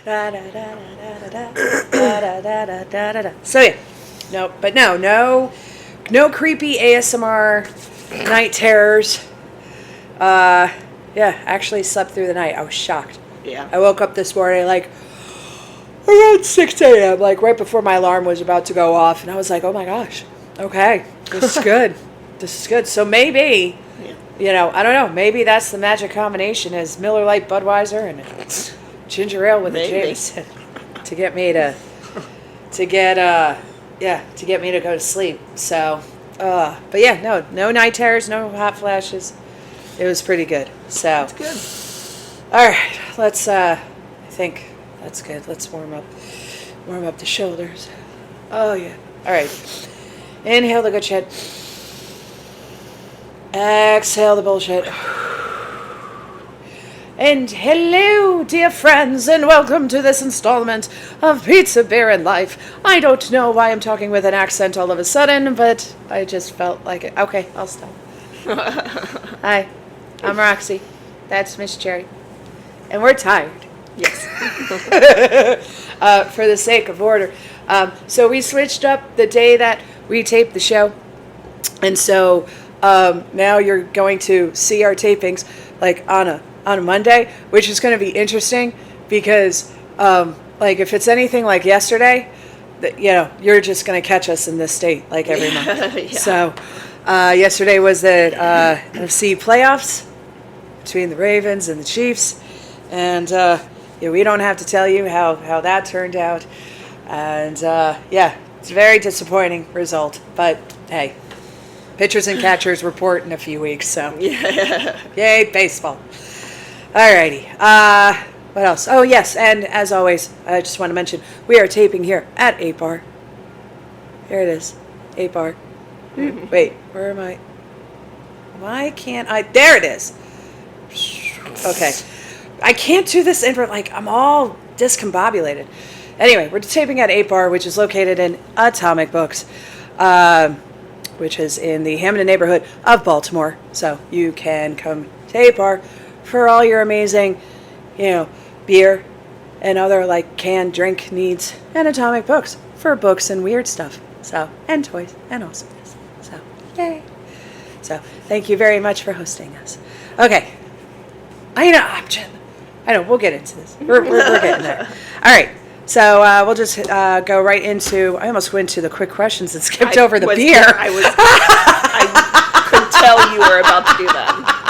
So yeah, no creepy ASMR night terrors. Yeah, actually slept through the night. I was shocked. Yeah. I woke up this morning like around 6 a.m., like right before my alarm was about to go off, and I was like, oh my gosh, okay, this is good. This is good. So maybe, I don't know, maybe that's the magic combination is Miller Lite Budweiser and ginger ale with a Jameson to get me to go to sleep. So, but yeah, no night terrors, no hot flashes. It was pretty good. So that's good. All right, let's. I think that's good. Let's warm up the shoulders. Oh yeah. All right. Inhale the good shit. Exhale the bullshit. And hello, dear friends, and welcome to this installment of Pizza, Beer, and Life. I don't know why I'm talking with an accent all of a sudden, but I just felt like it. Okay, I'll stop. Hi, I'm Roxy. That's Miss Cherry. And we're tired. Yes. For the sake of order. So we switched up the day that we taped the show. And so now you're going to see our tapings like on a Monday, which is going to be interesting because like if it's anything like yesterday, you're just going to catch us in this state like every month. Yeah. So yesterday was the NFC playoffs between the Ravens and the Chiefs. And we don't have to tell you how that turned out. And it's a very disappointing result. But hey, pitchers and catchers report in a few weeks. So yay, baseball. Alrighty. What else? Oh, yes. And as always, I just want to mention we are taping here at 8 Bar. Here it is. 8 Bar. Wait, where am I? Why can't I? There it is. Okay. I can't do this I'm all discombobulated. Anyway, we're taping at 8 Bar, which is located in Atomic Books, which is in the Hamden neighborhood of Baltimore. So you can come to 8 Bar for all your amazing, beer and other canned drink needs, and Atomic Books for books and weird stuff. So, and toys and awesomeness. So, yay. So, thank you very much for hosting us. Okay. I know, we'll get into this. We're getting there. All right. So we'll just go right into, I almost went to the quick questions and skipped over the beer. I could tell you were about to do that.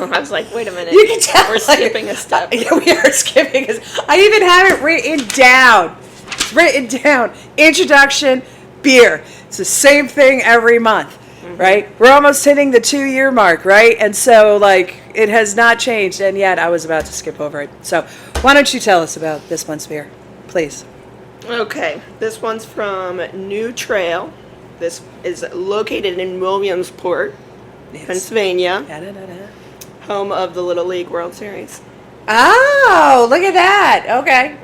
I was like, wait a minute. You can tell. We're skipping a step. Yeah, we are skipping I even have it written down. It's written down. Introduction, beer. It's the same thing every month. Right? We're almost hitting the 2-year mark, right? And so, it has not changed, and yet I was about to skip over it. So, why don't you tell us about this month's beer, please? Okay. This one's from New Trail. This is located in Williamsport, Pennsylvania, home of the Little League World Series. Oh, look at that. Okay.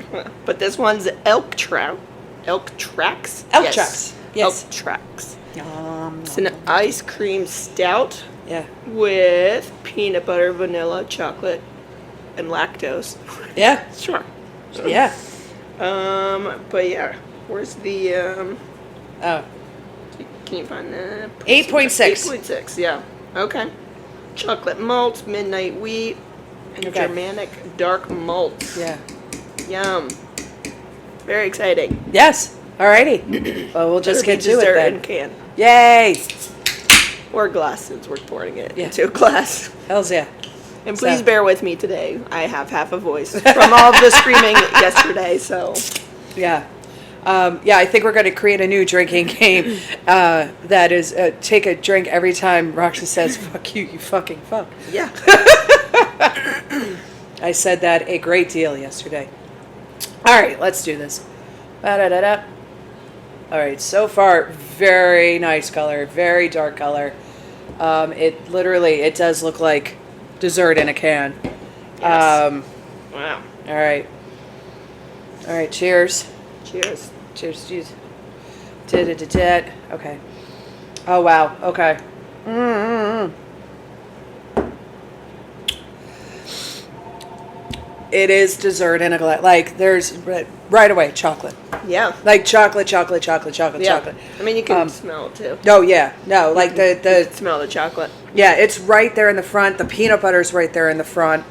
But this one's Elk Tracks. Elk Tracks. Yes. Elk Tracks. It's an ice cream stout. Yeah. With peanut butter, vanilla, chocolate, and lactose. Yeah. Sure. Yeah. But yeah, where's the Can you find the 8.6. 8.6. Yeah. Okay. Chocolate malt, midnight wheat, and Germanic dark malt. Yeah. Yum. Very exciting. Yes. Alrighty. Well, we'll just get to it then. In can. Yay. Or glass, since we're pouring it into a glass. Hells yeah. And please bear with me today. I have half a voice from all of the screaming yesterday, so. Yeah. I think we're going to create a new drinking game that is take a drink every time Roxy says, fuck you, you fucking fuck. Yeah. I said that a great deal yesterday. All right, let's do this. Da-da-da-da. All right, so far, very nice color, very dark color. It does look like dessert in a can. Yes. Wow. All right, cheers. Cheers. Cheers. Okay. Oh, wow, okay. it is dessert in a glass. Like, there's right away chocolate. Yeah. Like chocolate. Yeah. Chocolate. I mean, you can smell it too. Oh yeah, no, like the Smell the chocolate. yeah, it's right there in the front. The peanut butter's right there in the front.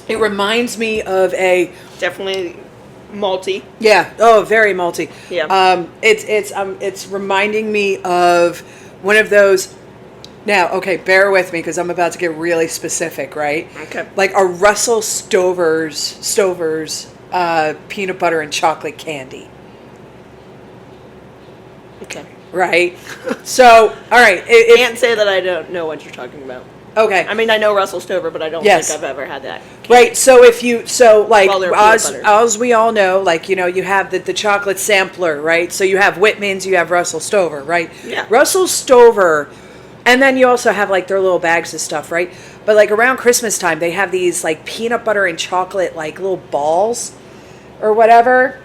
It reminds me of a Definitely malty. yeah. Oh, very malty. Yeah. It's reminding me of one of those. Now, okay, bear with me because I'm about to get really specific, right? Okay. Like a Russell Stover's peanut butter and chocolate candy. Okay. Right? So, all right. Can't say that I don't know what you're talking about. Okay. I mean, I know Russell Stover, but I don't Yes. think I've ever had that. Right. So like, Well, they're peanut as butter. we all know, like, you know, you have the chocolate sampler, right? So you have Whitman's, you have Russell Stover, right? Yeah. Russell Stover, and then you also have like their little bags of stuff, right? But like around Christmas time, they have these like peanut butter and chocolate, like little balls or whatever.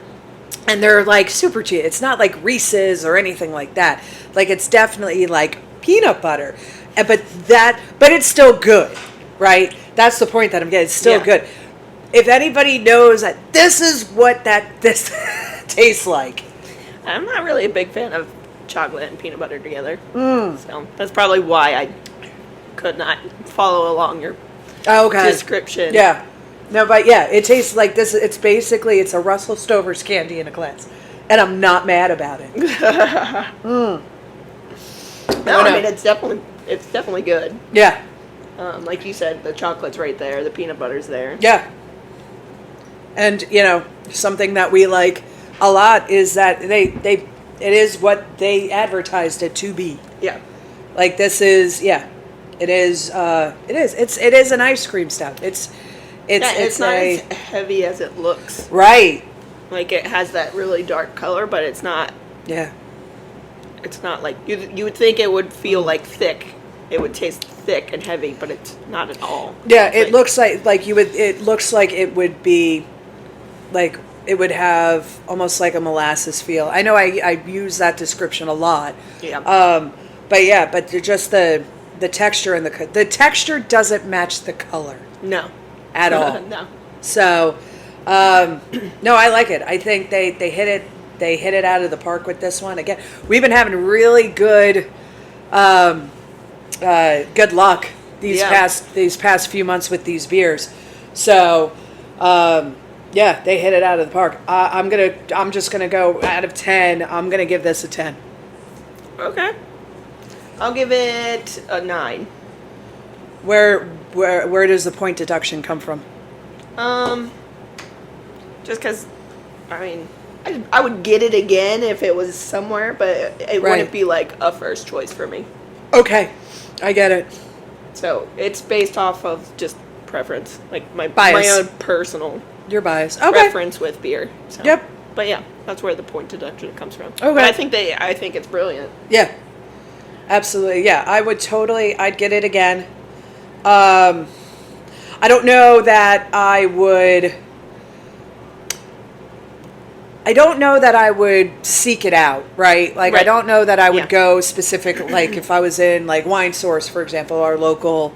And they're like super cheap. It's not like Reese's or anything like that. Like, it's definitely like peanut butter. But it's still good, right? That's the point that I'm getting. It's still Yeah. good. If anybody knows that this is what this tastes like. I'm not really a big fan of chocolate and peanut butter together. So that's probably why I could not follow along your Okay. description. Yeah. No, but yeah, it tastes like this. It's basically, it's a Russell Stover's candy in a glass. And I'm not mad about it. No, Oh, I mean, it's definitely good. Yeah. Like you said, the chocolate's right there, the peanut butter's there. Yeah. And, you know, something that we like a lot is that it is what they advertised it to be. Yeah. Like, this is, yeah. It is an ice cream stout. It's not as heavy as it looks. right. Like, it has that really dark color, but it's not. Yeah. It's not like you would think it would feel like thick. It would taste thick and heavy, but it's not at all. Yeah, It's it looks like you would. It looks like it would be, like it would have almost like a molasses feel. I know I use that description a lot. Yeah. But just the texture and the texture doesn't match the color No. at all. No. So, no, I like it. I think they hit it. They hit it out of the park with this one. Again, we've been having really good luck these past few months with these beers. So, yeah, they hit it out of the park. I'm just gonna go out of 10. I'm gonna give this a 10. Okay. I'll give it a 9. Where does the point deduction come from? Just because, I mean, I would get it again if it was somewhere, but it wouldn't be like a first choice for me. Okay, I get it. So it's based off of just preference, like my Bias. own personal Your bias. Okay. preference with beer. So. Yep. But yeah, that's where the point deduction comes from. Okay. But I think it's brilliant. Yeah. Absolutely. Yeah, I'd get it again. I don't know that I would seek it out, right? Like, I Right. don't know that I would Yeah. go specific, like if I was in like Wine Source, for example, our local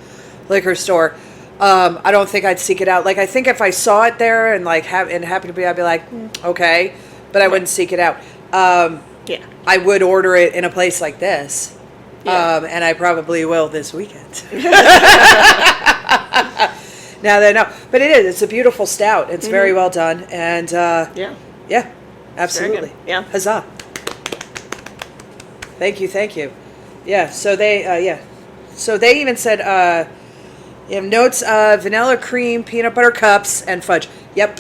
liquor store. I don't think I'd seek it out. Like, I think if I saw it there and like happened to be, I'd be like, okay, but I wouldn't seek it out. Yeah. I would order it in a place like this. Yeah. And I probably will this weekend. Now that I know. But it's a beautiful stout. It's very well done. And Yeah. yeah, absolutely. good. Yeah. Huzzah. Thank you. Yeah, so they even said you have notes of vanilla cream, peanut butter cups, and fudge. Yep.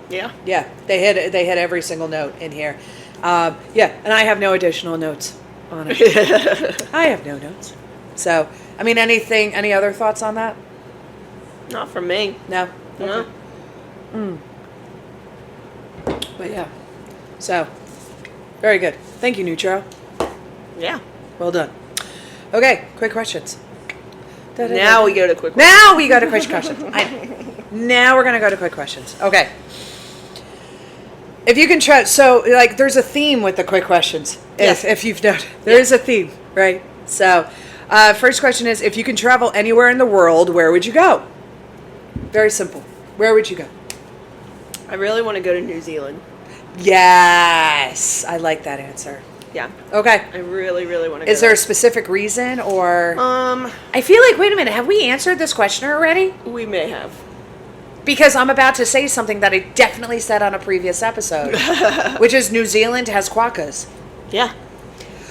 Yeah. Yeah, they hit every single note in here. Yeah, and I have no additional notes on it. I have no notes. So, I mean, any other thoughts on that? Not from me. No? No. But yeah. So, very good. Thank you, Nutro. Yeah. Well done. Okay, quick questions. Now we go to quick. Now we go to quick questions. Now we're going to go to quick questions. Okay. If you can try, so like there's a theme with the quick questions. Yes. If you've noted, there is a theme, right? So, first question is, if you can travel anywhere in the world, where would you go? Very simple. Where would you go? I really want to go to New Zealand. Yes. I like that answer. Yeah. Okay. I really, really want to go. Is there a specific reason or? Um, I feel like, wait a minute, have we answered this question already? we may have. Because I'm about to say something that I definitely said on a previous episode, which is New Zealand has quokkas. Yeah.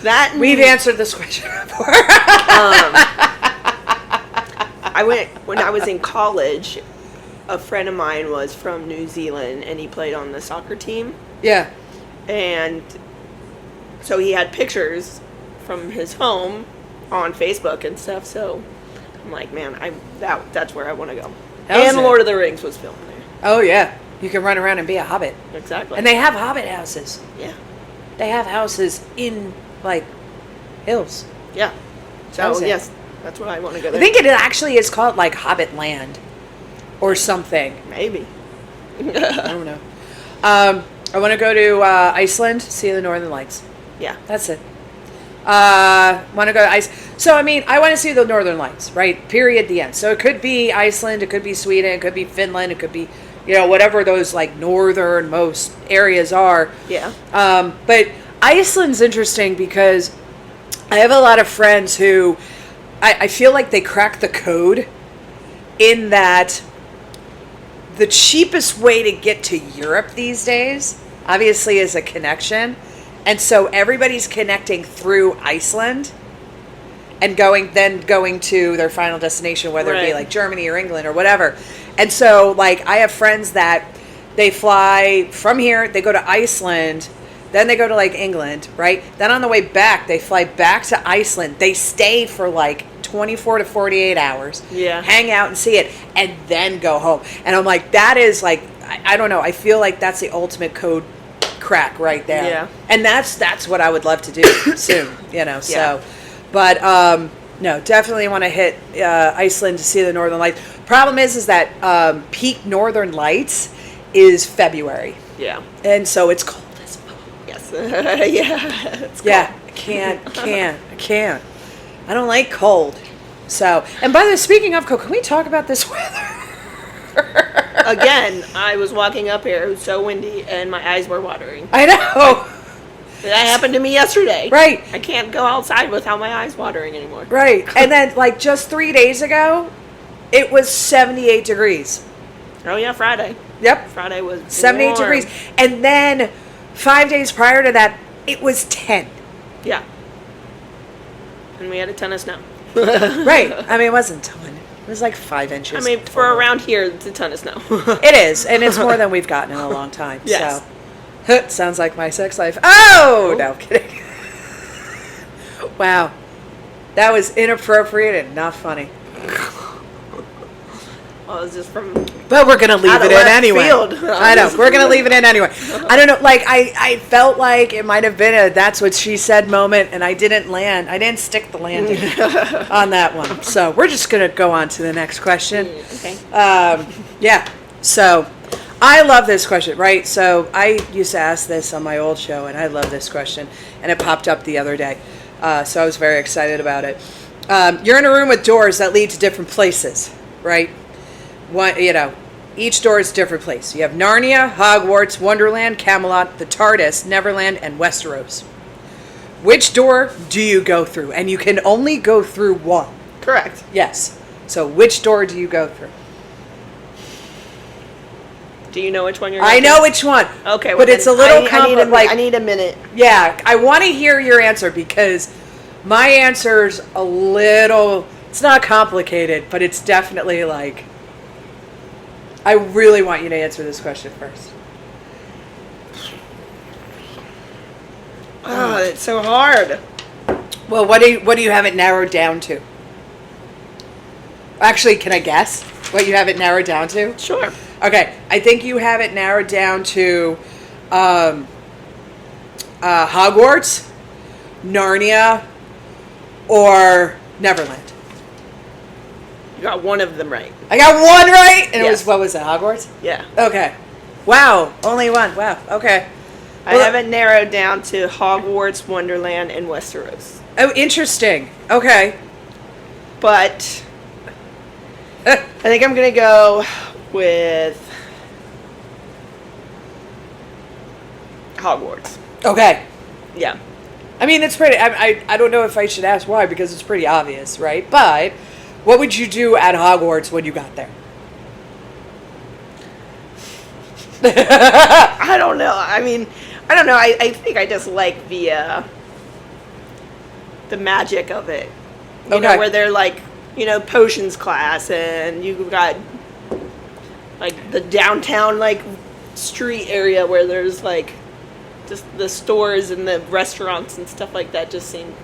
That We've answered this question before. When I was in college, a friend of mine was from New Zealand and he played on the soccer team. Yeah. And so he had pictures from his home on Facebook and stuff. So I'm like, man, that's where I want to go. And Lord of the Rings was filmed there. Oh, yeah. You can run around and be a hobbit. Exactly. And they have hobbit houses. Yeah. They have houses in, like, hills. Yeah. So, yes, that's where I want to go there. I think it actually is called, like, Hobbit Land or something. Maybe. I don't know. I want to go to Iceland, see the Northern Lights. Yeah. That's it. Want to go to Iceland. So, I mean, I want to see the Northern Lights, right? Period, the end. So it could be Iceland, it could be Sweden, it could be Finland, it could be, whatever those, like, northernmost areas are. Yeah. But Iceland's interesting because I have a lot of friends who I feel like they crack the code in that the cheapest way to get to Europe these days, obviously, is a connection. And so everybody's connecting through Iceland and going to their final destination, whether it be like Germany or England or whatever. And so, like, I have friends that they fly from here, they go to Iceland, then they go to, like, England, right? Then on the way back, they fly back to Iceland. They stay for, like, 24 to 48 hours. Yeah. Hang out and see it, and then go home. And I'm like, that is, like, I don't know. I feel like that's the ultimate code crack right there. Yeah. And that's what I would love to do soon, Yeah. so. But, no, definitely want to hit Iceland to see the Northern Lights. Problem is that peak Northern Lights is February. Yeah. And so it's cold as fuck. Yes. Yeah. It's cold. Yeah, I can't. I don't like cold. So, and by the way, speaking of cold, can we talk about this weather? Again, I was walking up here, it was so windy, and my eyes were watering. I know. That happened to me yesterday. Right. I can't go outside without my eyes watering anymore. Right. And then, like, just 3 days ago, it was 78 degrees. Oh, yeah, Friday. Yep. Friday was 78 warm. degrees. And then 5 days prior to that, it was 10. Yeah. And we had a ton of snow. Right. I mean, it wasn't a ton. It was like 5 inches. I mean, for around here, it's a ton of snow. It is. And it's more than we've gotten in a long time. Yes. So, sounds like my sex life. Oh! No, I'm kidding. Wow. That was inappropriate and not funny. Well, it was just from... But we're going to leave out of it in left anyway. field. I know. We're going to leave it in anyway. I don't know. Like, I felt like it might have been a that's what she said moment, and I didn't land. I didn't stick the landing on that one. So we're just going to go on to the next question. Okay. Yeah. So I love this question, right? So I used to ask this on my old show, and I love this question. And it popped up the other day. So I was very excited about it. You're in a room with doors that lead to different places, right? One, each door is a different place. You have Narnia, Hogwarts, Wonderland, Camelot, the TARDIS, Neverland, and Westeros. Which door do you go through? And you can only go through one. Correct. Yes. So which door do you go through? Do you know which one you're I know which one. Okay. Well, but it's a little complicated. I need a minute. Yeah, I want to hear your answer because my answer's a little, it's not complicated, but it's definitely like, I really want you to answer this question first. Oh, it's so hard. Well, what do you have it narrowed down to? Actually, can I guess what you have it narrowed down to? Sure. Okay, I think you have it narrowed down to Hogwarts, Narnia, or Neverland. You got one of them right. I got one right, and Yes. it was, what was it, Hogwarts? Yeah. Okay. Wow, only one. Wow. Okay. I have it narrowed down to Hogwarts, Wonderland, and Westeros. Oh, interesting. Okay. But I think I'm going to go with Hogwarts. Okay. Yeah. I mean, it's pretty... I don't know if I should ask why, because it's pretty obvious, right? But what would you do at Hogwarts when you got there? I don't know. I mean, I don't know. I think I just like the magic of it. You know, where they're like, you know, potions class, and you've got like the downtown like street area where there's like just the stores and the restaurants and stuff like that just seem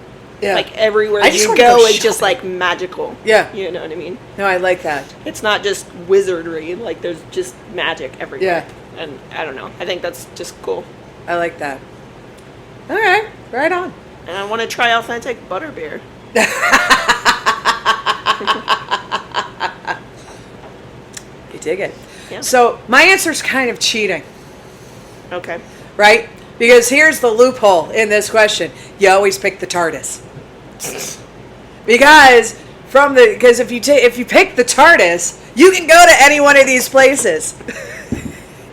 like everywhere you go is just like magical. Yeah. You know what I mean? No, I like that. It's not just wizardry, like there's just magic everywhere. Yeah. And I don't know. I think that's just cool. I like that. All right. Right on. And I want to try authentic butterbeer. You dig it. Yeah. So my answer's kind of cheating. Okay. Right? Because here's the loophole in this question. You always pick the TARDIS. Because if you pick the TARDIS, you can go to any one of these places.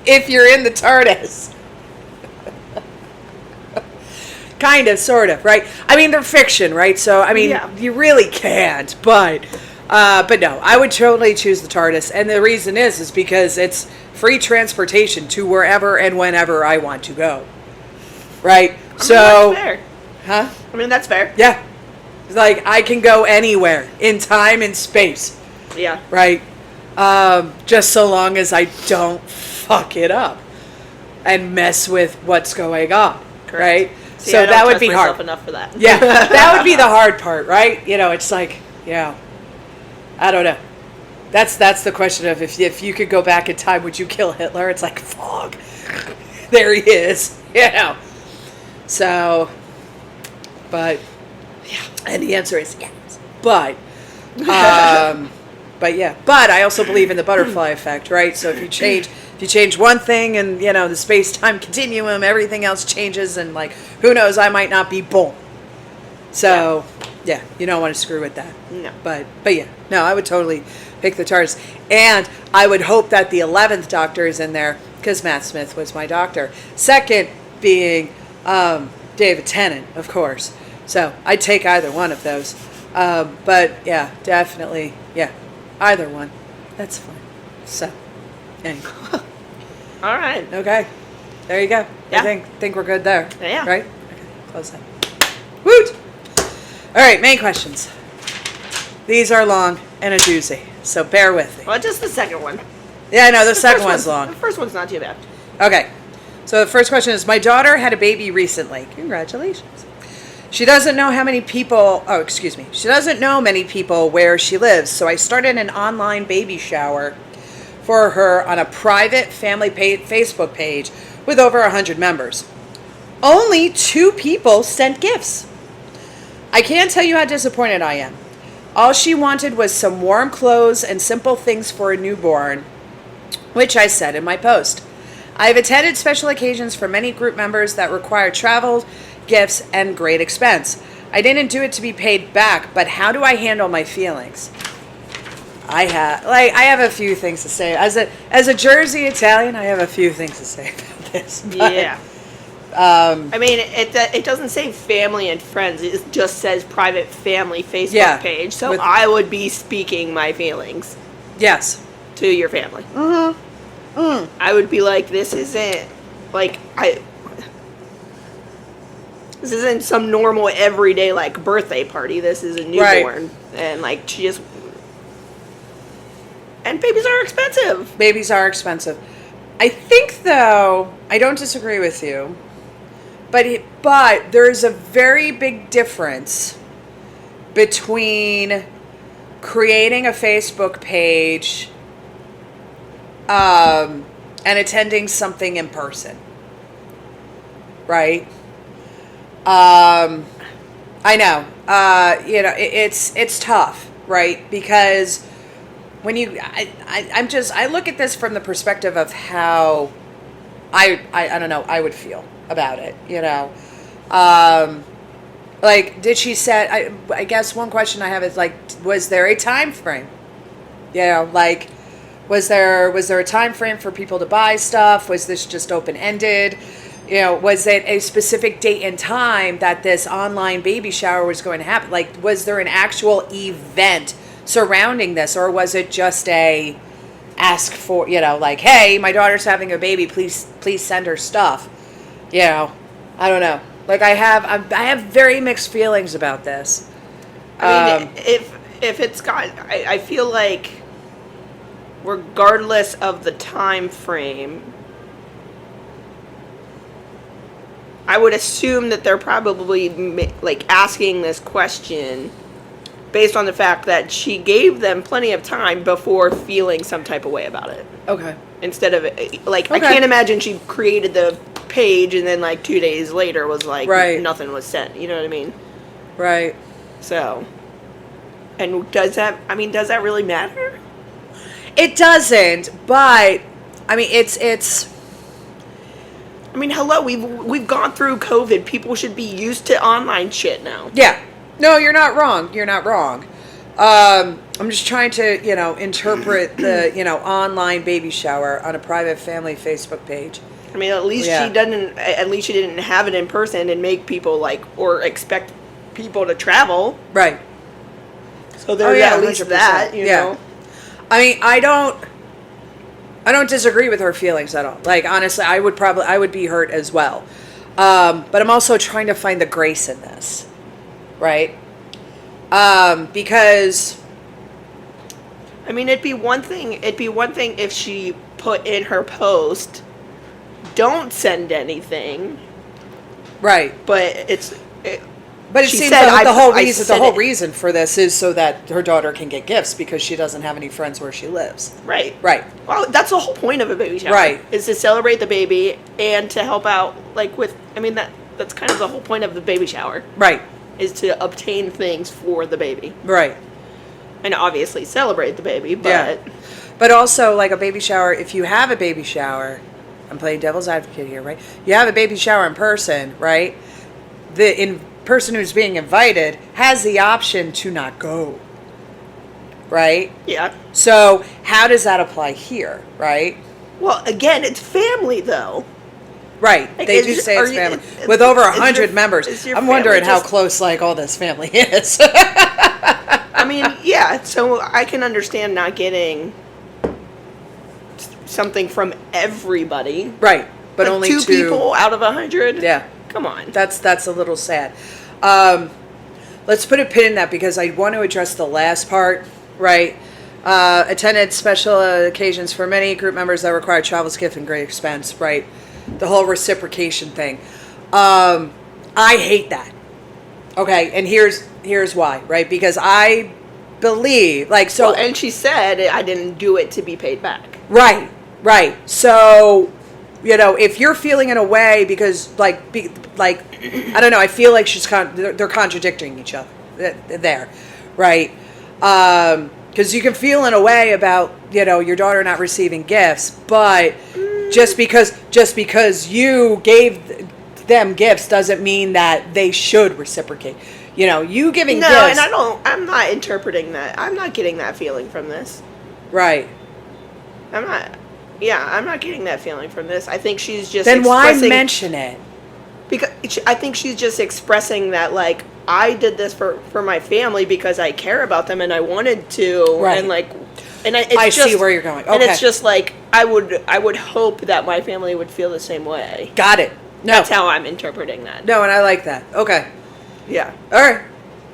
If you're in the TARDIS. Kind of, sort of, right? I mean, they're fiction, right? So, I mean, you really can't, but no, I would totally choose the TARDIS. And the reason is because it's free transportation to wherever and whenever I want to go. Right? That's fair. Huh? I mean, that's fair. Yeah. It's like, I can go anywhere in time and space. Yeah. Right? Just so long as I don't fuck it up and mess with what's going on. Correct. Right? See, so I don't that would trust be myself hard enough for that. Yeah, that would be the hard part, right? You know, it's like, I don't know. That's the question of if you could go back in time, would you kill Hitler? It's like, fuck, there he is, you know. So, but yeah, and the answer is yes. But I also believe in the butterfly effect, right? So if you change one thing and, you know, the space-time continuum, everything else changes, and, like, who knows, I might not be born. So, yeah, you don't want to screw with that. No. But yeah, no, I would totally pick the TARDIS. And I would hope that the 11th Doctor is in there, because Matt Smith was my doctor. Second being David Tennant, of course. So I'd take either one of those. But, yeah, definitely, either one. That's fine. So, anyway. All right. Okay. There you go. Yeah. I think we're good there. Yeah. Right? Okay. Close that. Woot! All right, main questions. These are long and a doozy, so bear with me. Well, just the second one. Yeah, no, the second one's long. The first one's not too bad. Okay. So the first question is, my daughter had a baby recently. Congratulations. She doesn't know many people where she lives, so I started an online baby shower for her on a private family Facebook page with over 100 members. Only 2 people sent gifts. I can't tell you how disappointed I am. All she wanted was some warm clothes and simple things for a newborn, which I said in my post. I have attended special occasions for many group members that require travel, gifts, and great expense. I didn't do it to be paid back, but how do I handle my feelings? I have a few things to say. As a Jersey Italian, I have a few things to say about this. But, yeah. I mean, it doesn't say family and friends. It just says private family Facebook page. So I would be speaking my feelings. Yes. To your family. Mm-hmm. I would be like, this isn't this isn't some normal everyday like birthday party. This is a newborn, and like she just. And babies are expensive. Babies are expensive. I think, though, I don't disagree with you, but there's a very big difference between creating a Facebook page and attending something in person, right? I know, it's tough, right? Because when I look at this from the perspective of how I don't know, I would feel about it, you know. Like, did she set, I guess one question I have is, like, was there a time frame? You know, like, was there a time frame for people to buy stuff? Was this just open-ended? You know, was it a specific date and time that this online baby shower was going to happen? Like, was there an actual event surrounding this, or was it just a ask for, you know, like, hey, my daughter's having a baby, please send her stuff? You know, I don't know. Like, I have very mixed feelings about this. I mean, if it's got, I feel like, regardless of the time frame, I would assume that they're probably like asking this question based on the fact that she gave them plenty of time before feeling some type of way about it. Okay. Instead of, like, I Okay. can't imagine she created the page and then, like, 2 days later was like, Right. nothing was sent. You know what I mean? Right. So, and does that really matter? It doesn't, but I mean, it's. I mean, hello, we've gone through COVID. People should be used to online shit now. Yeah. No, you're not wrong. You're not wrong. I'm just trying to, you know, interpret the, you know, online baby shower on a private family Facebook page. I mean, at least Yeah. she didn't. At least she didn't have it in person and make people like or expect people to travel. Right. So there's at least 100%. that, you Yeah. know. I mean, I don't disagree with her feelings at all. Like, honestly, I would be hurt as well. But I'm also trying to find the grace in this, right? Because, I mean, it'd be one thing if she put in her post, "Don't send anything," right. but But it she seems said, like the whole I reason for this is so that her daughter can get gifts because she doesn't have any friends where she lives. Right. Right. Well, that's the whole point of a baby shower. Right. Is to celebrate the baby and to help out, like, with, I mean, that's kind of the whole point of the baby shower. Right. Is to obtain things for the baby. Right. And obviously celebrate the baby, but... Yeah. But also, like, a baby shower, if you have a baby shower, I'm playing devil's advocate here, right? You have a baby shower in person, right? The person who's being invited has the option to not go, right? Yeah. So how does that apply here, right? Well, again, it's family, though. Right, Like, they do say it's family. With over 100 members, I'm wondering how close, like, all this family is. I mean, yeah, so I can understand not getting something from everybody. Right, but only two people out of 100? Yeah. Come on. That's a little sad. Let's put a pin in that because I want to address the last part, right? Attended special occasions for many group members that require travel, gift, and great expense, right? The whole reciprocation thing. I hate that. Okay, and here's why, right? Because I believe, like, so... Well, and she said, I didn't do it to be paid back. Right. So, you know, if you're feeling in a way because, like, I don't know, I feel like they're contradicting each other there, right? Because you can feel in a way about, you know, your daughter not receiving gifts, but just because you gave them gifts doesn't mean that they should reciprocate. You know, you giving gifts. No, and I'm not interpreting that. I'm not getting that feeling from this. Right. I'm not getting that feeling from this. I think she's just Then why mention it? Because I think she's just expressing that, like, I did this for my family because I care about them and I wanted to, right. And like, I see where you're going. Okay. And it's just like I would hope that my family would feel the same way. Got it. No, that's how I'm interpreting that. No, and I like that. Okay. Yeah. All right.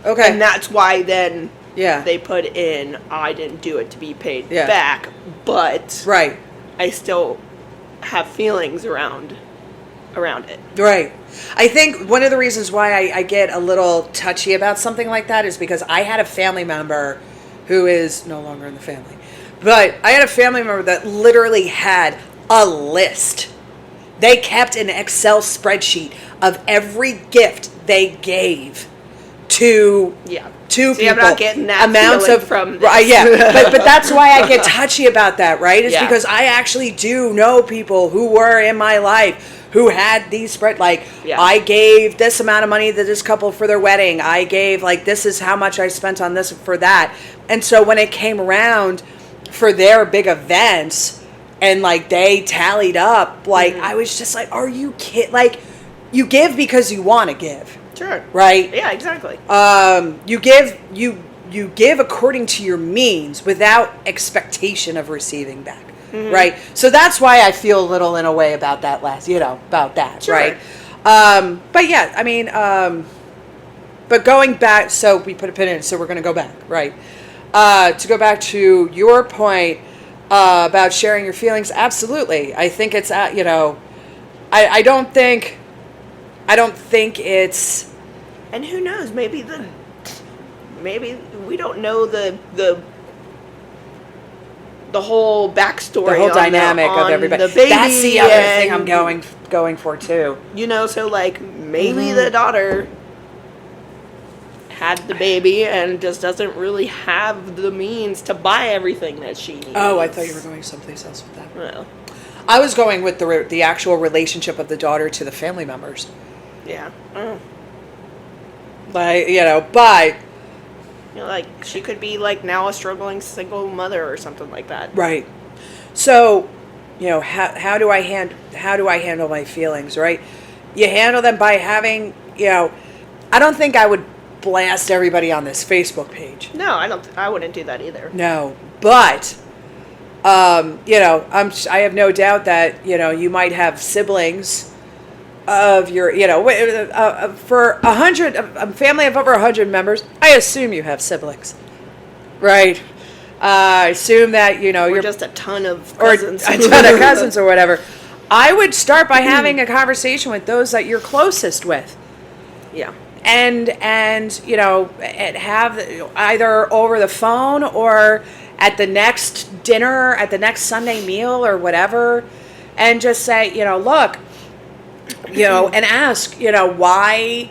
Okay. And that's why then. Yeah. They put in, I didn't do it to be paid yeah. back, but right. I still have feelings around it. Right. I think one of the reasons why I get a little touchy about something like that is because I had a family member who is no longer in the family. But I had a family member that literally had a list. They kept an Excel spreadsheet of every gift they gave to people. I'm not getting that amounts feeling of from this. Yeah, but that's why I get touchy about that, right? Is yeah. because I actually do know people who were in my life who had these spread, like, yeah. I gave this amount of money to this couple for their wedding. I gave, like, this is how much I spent on this for that. And so when it came around for their big events, and like they tallied up, like I was just like, are you kidding? Like, you give because you want to give. Sure. Right? Yeah, exactly. You give according to your means without expectation of receiving back. Right? So that's why I feel a little in a way about that about that, Sure. right? But yeah, I mean, but going back, so we put a pin in it, so we're going to go back, right? To go back to your point about sharing your feelings, absolutely. I think it's, I don't think it's... And who knows, maybe we don't know the whole backstory, the whole dynamic of everybody. The baby. That's the other thing I'm going for too. So like maybe the daughter had the baby and just doesn't really have the means to buy everything that she needs. Oh, I thought you were going someplace else with that. Well, I was going with the actual relationship of the daughter to the family members. yeah. Oh. Like, but Like she could be like now a struggling single mother or something like that. right. So, how do I handle my feelings, right? You handle them by having, I don't think I would blast everybody on this Facebook page. No, I wouldn't do that either. No, but I have no doubt that you might have siblings of your for a family of over 100 members. I assume you have siblings, right? I assume that Or you're just a ton of or cousins. a ton of cousins or whatever. I would start by having a conversation with those that you're closest with. Yeah. And have either over the phone or at the next dinner, at the next Sunday meal or whatever, and just say, look, and ask, why,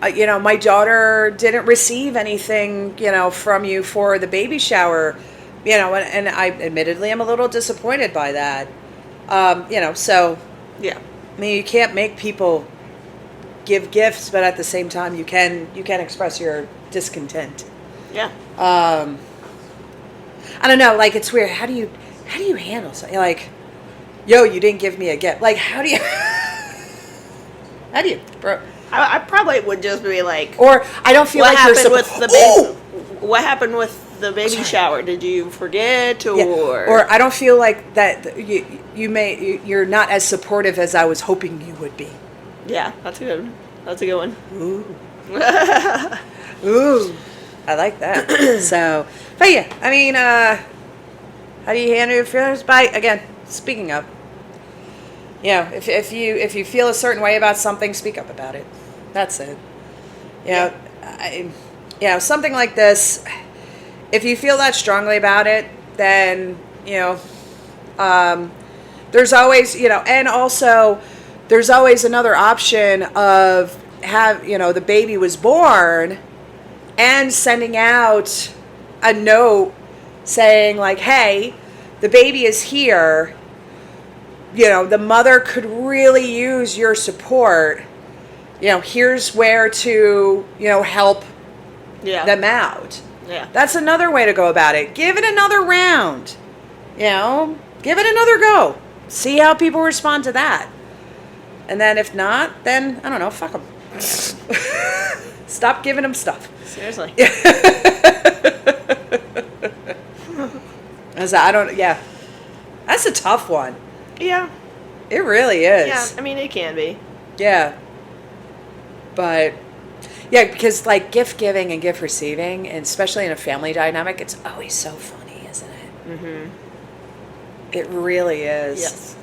my daughter didn't receive anything, from you for the baby shower, and I admittedly am a little disappointed by that, so, Yeah. I mean, you can't make people give gifts, but at the same time you can express your discontent. Yeah. I don't know, like, it's weird. How do you handle something like, yo, you didn't give me a gift? Like, how do you bro? I probably would just be like, Or I don't feel what like you're happened with the baby? Oh! What happened with the baby shower? Did you forget or? Yeah. Or I don't feel like that you're not as supportive as I was hoping you would be. Yeah, that's a good one. Ooh. Ooh. I like that. So, but yeah, I mean, how do you handle your feelings? By, again, speaking of, if you feel a certain way about something, speak up about it. That's it. Something like this, if you feel that strongly about it, then, there's always, and also there's always another option of the baby was born and sending out a note saying like, hey, the baby is here. The mother could really use your support. Here's where to, help them out. Yeah. That's another way to go about it. Give it another round. Give it another go. See how people respond to that. And then if not, then, I don't know, fuck them. Stop giving them stuff. Seriously. That's a tough one. Yeah. It really is. Yeah, I mean, it can be. Yeah. But, yeah, because, like, gift giving and gift receiving, and especially in a family dynamic, it's always so funny, isn't it? Mm-hmm. It really is. Yes.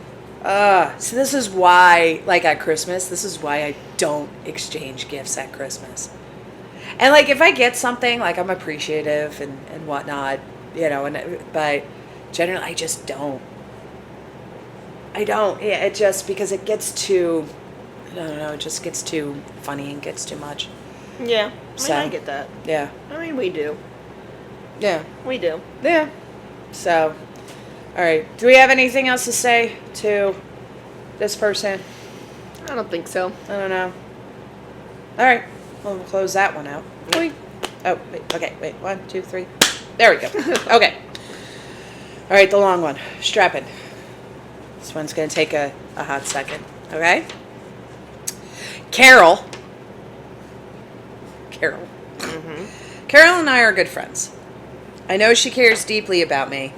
So this is why, like, at Christmas, this is why I don't exchange gifts at Christmas. And, like, if I get something, like, I'm appreciative and whatnot, but generally I just don't. I don't. Yeah, it just, because it gets too, I don't know, it just gets too funny and gets too much. Yeah. So, I get that. Yeah. I mean, we do. Yeah. We do. Yeah. So, all right. Do we have anything else to say to this person? I don't think so. I don't know. All right. Well, we'll close that one out. Oh, wait. Okay. Wait. 1, 2, 3. There we go. Okay. All right, the long one. Strap in. This one's going to take a hot second. Okay? Carol. Carol and I are good friends. I know she cares deeply about me.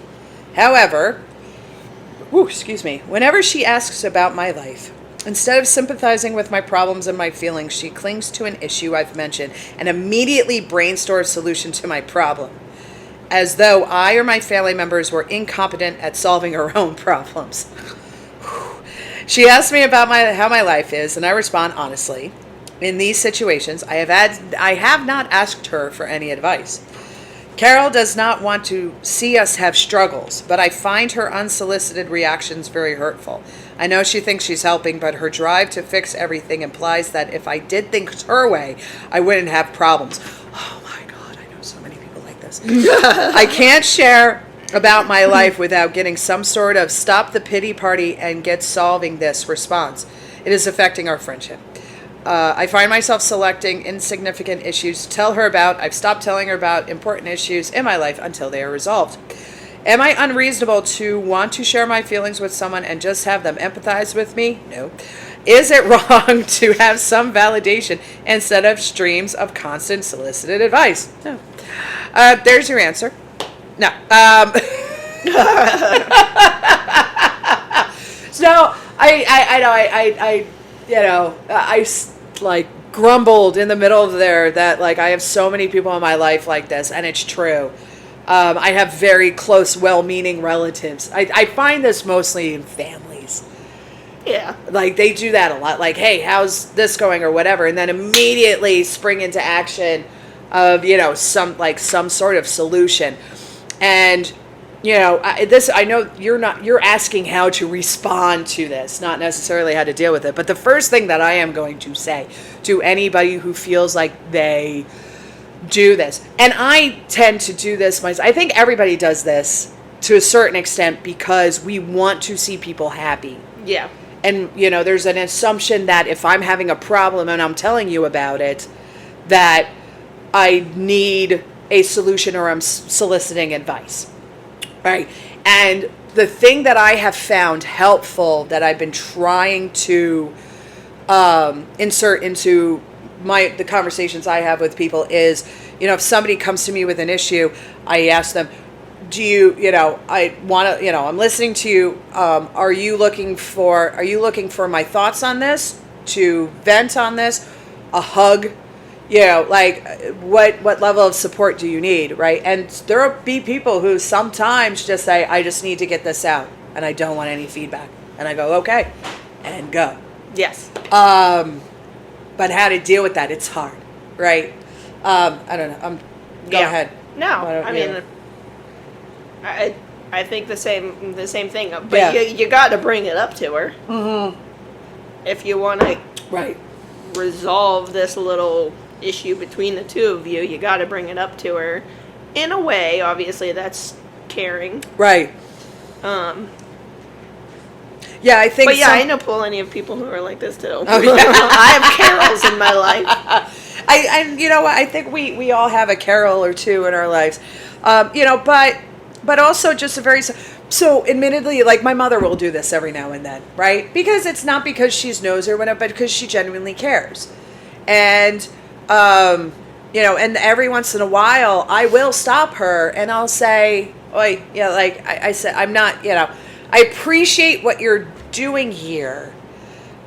However, whenever she asks about my life, instead of sympathizing with my problems and my feelings, she clings to an issue I've mentioned and immediately brainstorms a solution to my problem, as though I or my family members were incompetent at solving her own problems. She asks me about how my life is, and I respond honestly. In these situations, I have not asked her for any advice. Carol does not want to see us have struggles, but I find her unsolicited reactions very hurtful. I know she thinks she's helping, but her drive to fix everything implies that if I did things her way, I wouldn't have problems. Oh my God, I know so many people like this. I can't share about my life without getting some sort of stop the pity party and get solving this response. It is affecting our friendship. I find myself selecting insignificant issues to tell her about. I've stopped telling her about important issues in my life until they are resolved. Am I unreasonable to want to share my feelings with someone and just have them empathize with me? No. Is it wrong to have some validation instead of streams of constant solicited advice? No. There's your answer. No. So I like grumbled in the middle of there that like I have so many people in my life like this, and it's true. I have very close, well-meaning relatives. I find this mostly in families. Yeah. Like they do that a lot. Like, hey, how's this going or whatever, and then immediately spring into action of some sort of solution. And I know you're asking how to respond to this, not necessarily how to deal with it. But the first thing that I am going to say to anybody who feels like they do this, and I tend to do this myself, I think everybody does this to a certain extent because we want to see people happy. Yeah. And, there's an assumption that if I'm having a problem and I'm telling you about it, that I need a solution or I'm soliciting advice. Right. And the thing that I have found helpful that I've been trying to insert into the conversations I have with people is, if somebody comes to me with an issue, I ask them, I'm listening to you. Are you looking for my thoughts on this, to vent on this, a hug? What level of support do you need, right? And there will be people who sometimes just say, I just need to get this out, and I don't want any feedback. And I go, okay, and go. Yes. But how to deal with that, it's hard, right? I don't know. Go ahead. No, I think the same thing. But you got to bring it up to her. Mm-hmm. If you want to resolve this little issue between the two of you, you got to bring it up to her in a way, obviously, that's caring. Right. Yeah, I think. But I know plenty of people who are like this too. Oh, yeah. I have Carols in my life. I think we all have a Carol or two in our lives. But also just a very. So, admittedly, like my mother will do this every now and then, right? Because it's not because she's nosy or whatever, but because she genuinely cares. And, and every once in a while, I will stop her and I'll say, "Oi, I said, I'm not, I appreciate what you're doing here,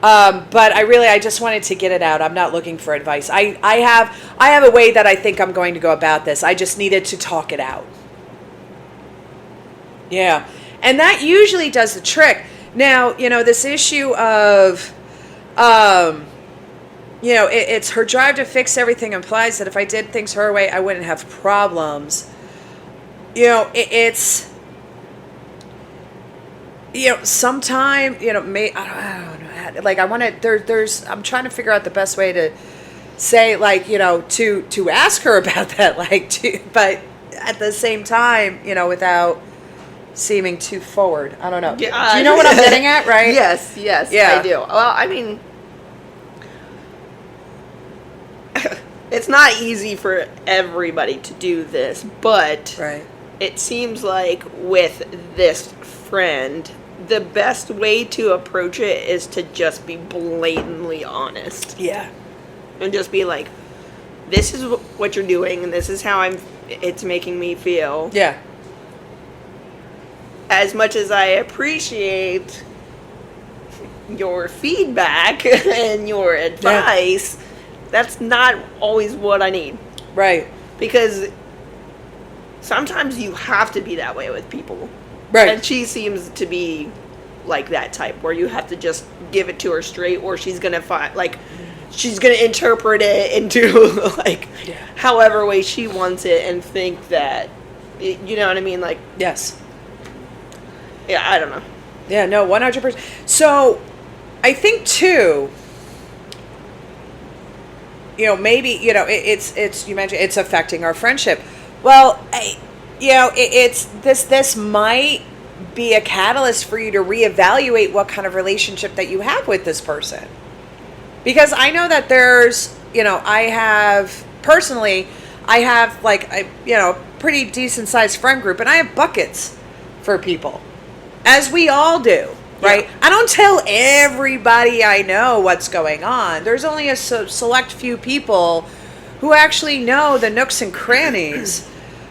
but I just wanted to get it out. I'm not looking for advice. I have a way that I think I'm going to go about this. I just needed to talk it out." Yeah. And that usually does the trick. Now, this issue of, it's her drive to fix everything implies that if I did things her way, I wouldn't have problems. It's, sometime, I don't know. Like I want to, I'm trying to figure out the best way to say, to ask her about that, but at the same time, without seeming too forward. I don't know. Yeah, do you know what I'm getting at, right? Yes, yeah. I do. Well, I mean, it's not easy for everybody to do this, but it seems like with this friend, the best way to approach it is to just be blatantly honest. Yeah. And just be like, this is what you're doing, and this is how it's making me feel. Yeah. As much as I appreciate your feedback and your advice, that's not always what I need. Right. Because sometimes you have to be that way with people. Right. And she seems to be like that type, where you have to just give it to her straight, or she's going to she's going to interpret it into, however way she wants it and think that, you know what I mean? Like, yes. Yeah, I don't know. Yeah, no, 100%. So, I think, too, maybe, it's you mentioned it's affecting our friendship. Well, this might be a catalyst for you to reevaluate what kind of relationship that you have with this person. Because I know that there's, I have a pretty decent sized friend group, and I have buckets for people, as we all do, right? Yeah. I don't tell everybody I know what's going on. There's only a select few people who actually know the nooks and crannies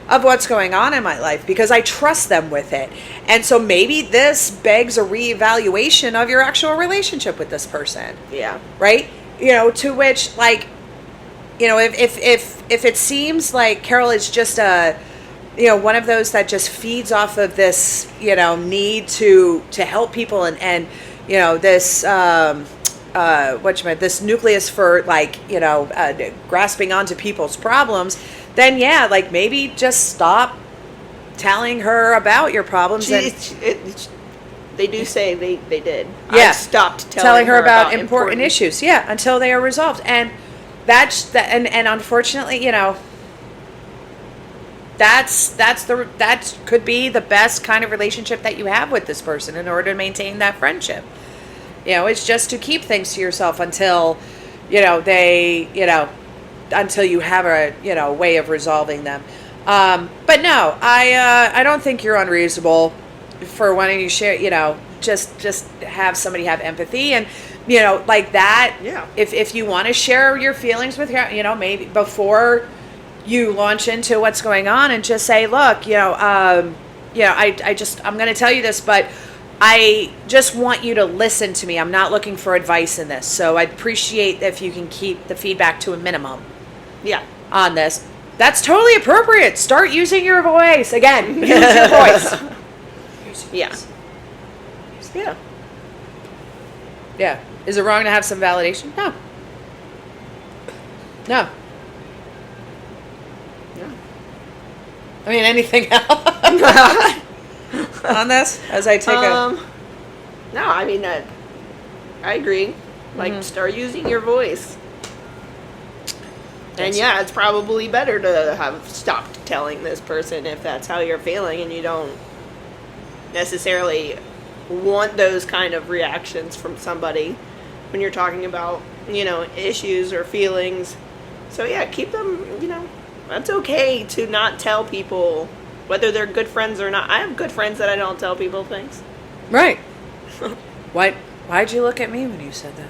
of what's going on in my life, because I trust them with it. And so maybe this begs a reevaluation of your actual relationship with this person. Yeah. Right? To which, if it seems like Carol is just one of those that just feeds off of this, need to help people and this, this nucleus for grasping onto people's problems, then maybe just stop telling her about your problems. They do say they did. Yeah. I stopped telling her about important issues. Yeah, until they are resolved. And and unfortunately, that could be the best kind of relationship that you have with this person in order to maintain that friendship. It's just to keep things to yourself until, until you have a, way of resolving them. But no, I don't think you're unreasonable for wanting to share, just have somebody have empathy and, like that. Yeah. If you want to share your feelings with her, maybe before you launch into what's going on, and just say, look, I'm going to tell you this, but I just want you to listen to me. I'm not looking for advice in this. So I'd appreciate if you can keep the feedback to a minimum. Yeah. On this. That's totally appropriate. Start using your voice. Again, use your voice. Yeah. Yeah. Yeah. Is it wrong to have some validation? No. No. Yeah. I mean, anything else on this? As I take No, I mean, I agree. Start using your voice. And yeah, it's probably better to have stopped telling this person if that's how you're feeling and you don't necessarily want those kind of reactions from somebody when you're talking about, issues or feelings. So yeah, keep them, that's okay to not tell people whether they're good friends or not. I have good friends that I don't tell people things. Right. Why'd you look at me when you said that?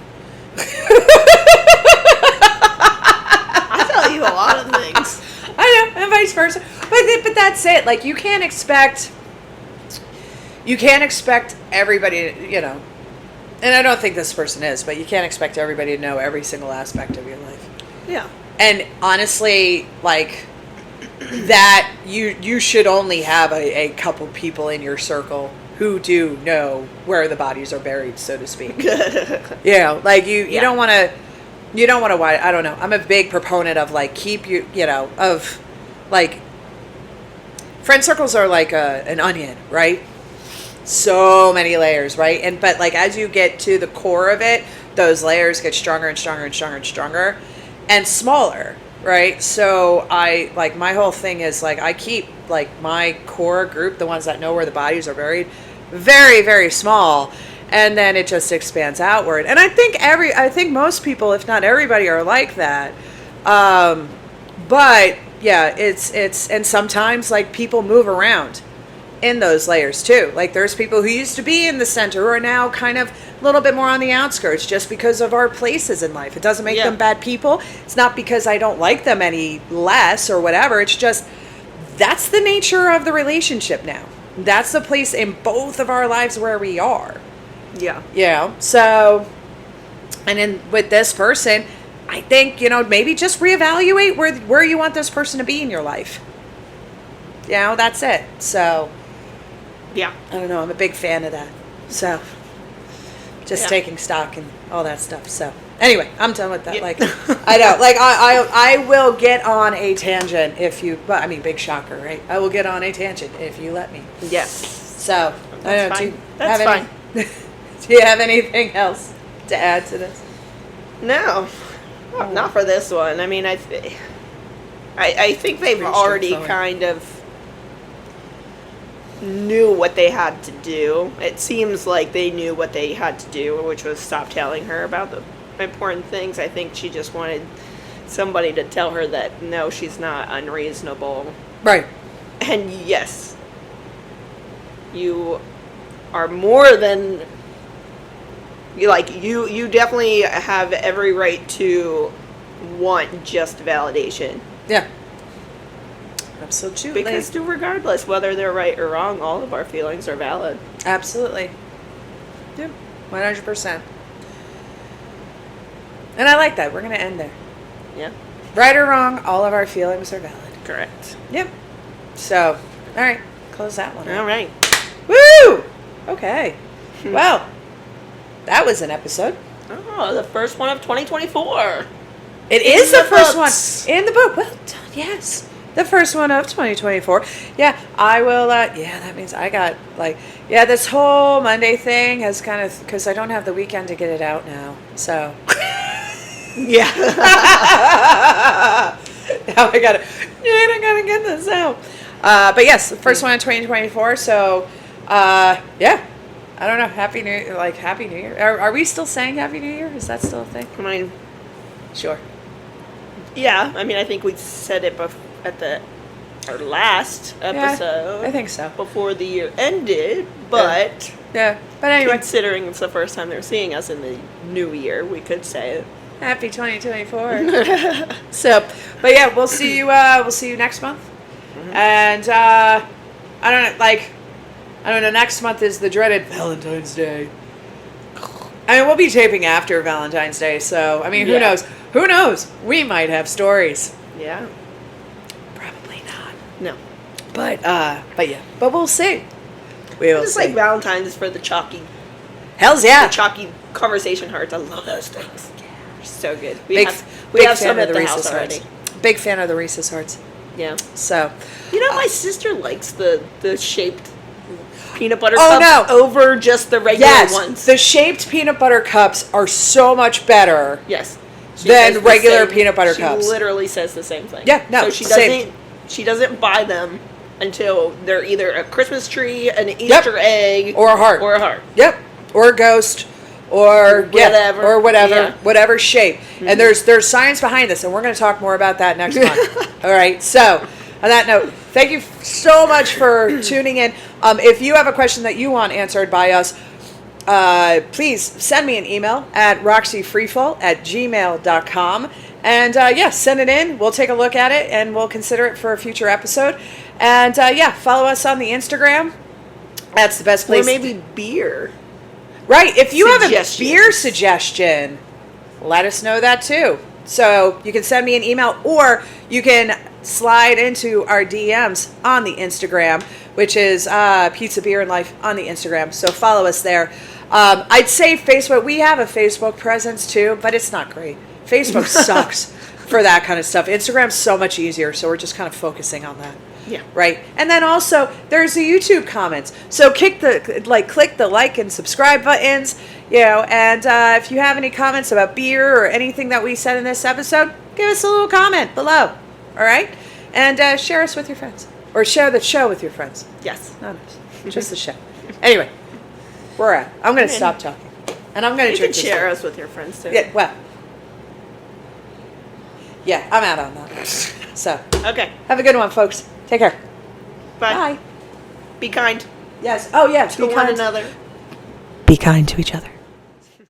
I tell you a lot of things. I know, and vice versa. But that's it. You can't expect everybody, and I don't think this person is, but you can't expect everybody to know every single aspect of your life. Yeah. And honestly, that you should only have a couple people in your circle who do know where the bodies are buried, so to speak. You don't want to. You don't want to. I don't know. I'm a big proponent of friend circles are like an onion, right? So many layers, right? But as you get to the core of it, those layers get stronger and stronger and stronger and stronger, and smaller, right? So my whole thing is I keep my core group, the ones that know where the bodies are buried, very, very small. And then it just expands outward. And I think most people, if not everybody, are like that. But yeah, and sometimes like people move around in those layers too. Like there's people who used to be in the center who are now kind of a little bit more on the outskirts just because of our places in life. It doesn't make them bad people. It's not because I don't like them any less or whatever. It's just that's the nature of the relationship now. That's the place in both of our lives where we are. Yeah. You know, so, and then with this person, I think, you know, maybe just reevaluate where you want this person to be in your life. You know, that's it. So, yeah. I don't know. I'm a big fan of that. So, just taking stock and all that stuff. So, anyway, I'm done with that. Yeah. Like, I know. Like, I will get on a tangent if you, well, I mean, big shocker, right? I will get on a tangent if you let me. Yes. So, I don't know. Fine. Do you That's have fine. do you have anything else to add to this? No. Not for this one. I mean, I think they've Pretty already straightforward. kind of knew what they had to do. It seems like they knew what they had to do, which was stop telling her about the important things. I think she just wanted somebody to tell her that no, she's not unreasonable. Right. And yes, you are more than you definitely have every right to want just validation. Yeah. Absolutely. Because regardless whether they're right or wrong, all of our feelings are valid. Absolutely. Yeah. 100%. And I like that. We're going to end there. Yeah. Right or wrong, all of our feelings are valid. Correct. Yep. So, all right. Close that one. All right. Woo! Okay. Well, that was an episode. Oh, the first one of 2024. It is the first books. one in the book. Well done. Yes. The first one of 2024. Yeah, I will, that means I got, this whole Monday thing has kind of, because I don't have the weekend to get it out now, so. Yeah. Now I gotta get this out. But yes, the first one in 2024, so, yeah. I don't know, Happy New Year. Are we still saying Happy New Year? Is that still a thing? I mean, Sure. yeah. I mean, I think we said it at our last episode. Yeah, I think so. Before the year ended, but Yeah, but anyway. considering it's the first time they're seeing us in the new year, we could say it. Happy 2024. So, but yeah, we'll see you next month. Mm-hmm. And I don't know, next month is the dreaded Valentine's Day. I mean, we'll be taping after Valentine's Day, so I mean, who knows? Who knows? We might have stories. Yeah. Probably not. No. But yeah. But we'll see. We will It's see. like Valentine's is for the chalky conversation hearts. I love those things. They're so good. We have fan some of at the the Reese's house already. Hearts. Big fan of the Reese's Hearts. Yeah. So, You know, my sister likes the shaped peanut butter Oh, cups no. over just the regular yes, ones. the shaped peanut butter cups are so much better. Yes. She Than says the regular same- peanut butter cups. She literally says the same thing. Yeah, no, So she same. doesn't buy them until they're either a Christmas tree, an Easter egg, Or a heart. Or a heart. Yep. Or a ghost. Or Whatever. or whatever, Yeah. whatever shape. And there's science behind this, and we're going to talk more about that next month. All right. So, on that note, thank you so much for tuning in. If you have a question that you want answered by us, please send me an email at roxyfreefall@gmail.com. And send it in. We'll take a look at it, and we'll consider it for a future episode. And follow us on the Instagram. That's the best place. Or maybe beer. Right. If you have a Suggestions. beer suggestion, let us know that too. So you can send me an email, or you can slide into our DMs on the Instagram, which is Pizza Beer and Life on the Instagram. So follow us there. I'd say Facebook. We have a Facebook presence too, but it's not great. Facebook sucks for that kind of stuff. Instagram's so much easier, so we're just kind of focusing on that. Yeah. Right. And then also there's the YouTube comments. So click the like and subscribe buttons, and if you have any comments about beer or anything that we said in this episode, give us a little comment below. All right? And share us with your friends. Or share the show with your friends. Yes. Not us. Just the show. Anyway, I'm going to stop talking. And I'm going to You drink can this share water. us with your friends too. Yeah, well. Yeah, I'm out on that. So, Okay. have a good one, folks. Take care. Bye. Be kind Yes. Oh, yeah. to one another. Be kind to each other.